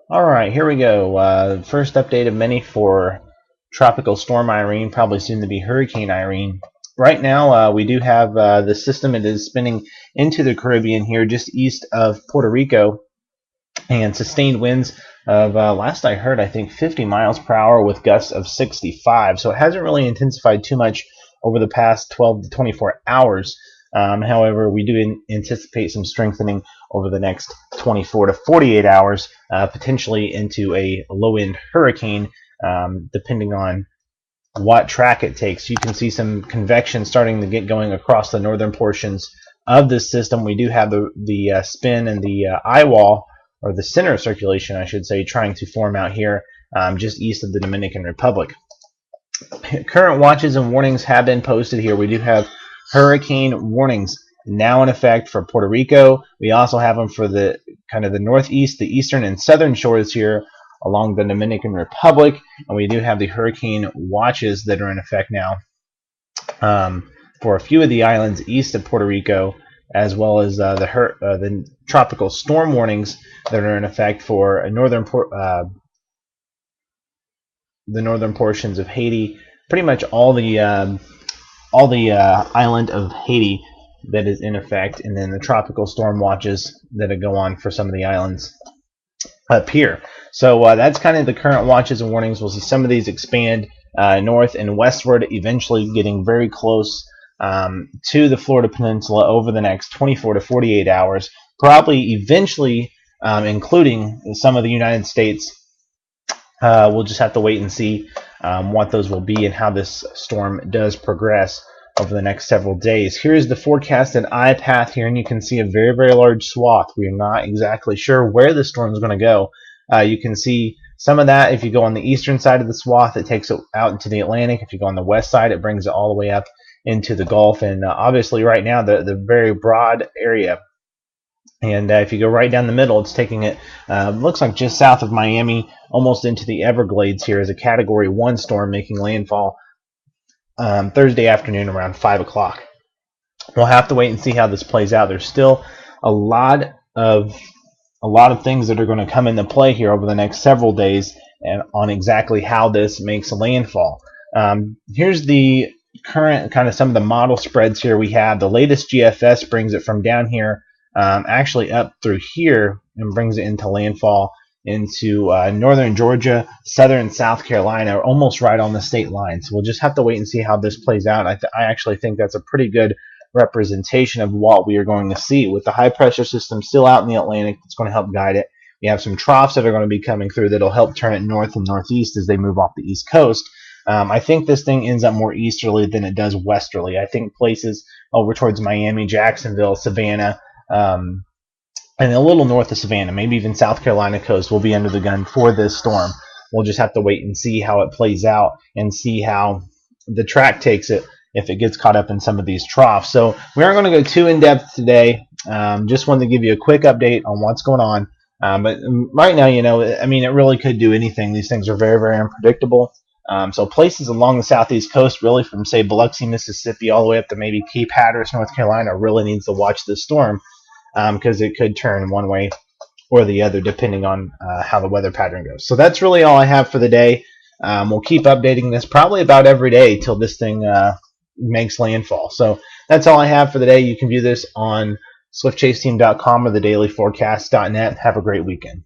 All right, here we go. First update of many for Tropical Storm Irene, probably soon to be Hurricane Irene. Right now, we do have the system. It is spinning into the Caribbean here, just east of Puerto Rico, and sustained winds of, last I heard, I think 50 miles per hour with gusts of 65. So it hasn't really intensified too much over the past 12 to 24 hours. However, we do anticipate some strengthening over the next 24 to 48 hours, potentially into a low-end hurricane, depending on what track it takes. You can see some convection starting to get going across the northern portions of this system. We do have the spin and the eye wall, or the center of circulation, I should say, trying to form out here just east of the Dominican Republic. Current watches and warnings have been posted here. We do have hurricane warnings now in effect for Puerto Rico. We also have them for the kind of the northeast, the eastern and southern shores here along the Dominican Republic, and we do have the hurricane watches that are in effect now for a few of the islands east of Puerto Rico, as well as the tropical storm warnings that are in effect for the northern portions of Haiti, pretty much all the island of Haiti that is in effect, and then the tropical storm watches that go on for some of the islands up here. So that's kind of the current watches and warnings. We'll see some of these expand north and westward, eventually getting very close to the Florida Peninsula over the next 24 to 48 hours, probably eventually including some of the United States. We'll just have to wait and see what those will be and how this storm does progress over the next several days. Here's the forecasted eye path here, and you can see a very, very large swath. We are not exactly sure where the storm is going to go. You can see some of that if you go on the eastern side of the swath, it takes it out into the Atlantic. If you go on the west side, it brings it all the way up into the Gulf. And obviously right now, the very broad area. And if you go right down the middle, it's taking it, looks like just south of Miami, almost into the Everglades here as a Category 1 storm making landfall Thursday afternoon around 5 o'clock. We'll have to wait and see how this plays out. There's still a lot of things that are going to come into play here over the next several days and on exactly how this makes landfall. Here's the current kind of some of the model spreads here we have. The latest GFS brings it from down here actually up through here and brings it into landfall into northern Georgia, southern South Carolina, almost right on the state line. So we'll just have to wait and see how this plays out. I actually think that's a pretty good representation of what we are going to see. With the high pressure system still out in the Atlantic, it's going to help guide it. We have some troughs that are going to be coming through that'll help turn it north and northeast as they move off the east coast. I think this thing ends up more easterly than it does westerly. I think places over towards Miami, Jacksonville, Savannah, and a little north of Savannah, maybe even South Carolina coast, will be under the gun for this storm. We'll just have to wait and see how it plays out and see how the track takes it if it gets caught up in some of these troughs. So we aren't going to go too in-depth today. Just wanted to give you a quick update on what's going on. But right now, I mean, it really could do anything. These things are very, very unpredictable. So places along the southeast coast, really from, say, Biloxi, Mississippi, all the way up to maybe Cape Hatteras, North Carolina, really needs to watch this storm because it could turn one way or the other depending on how the weather pattern goes. So that's really all I have for the day. We'll keep updating this probably about every day till this thing makes landfall. So that's all I have for the day. You can view this on swiftchaseteam.com or thedailyforecast.net. Have a great weekend.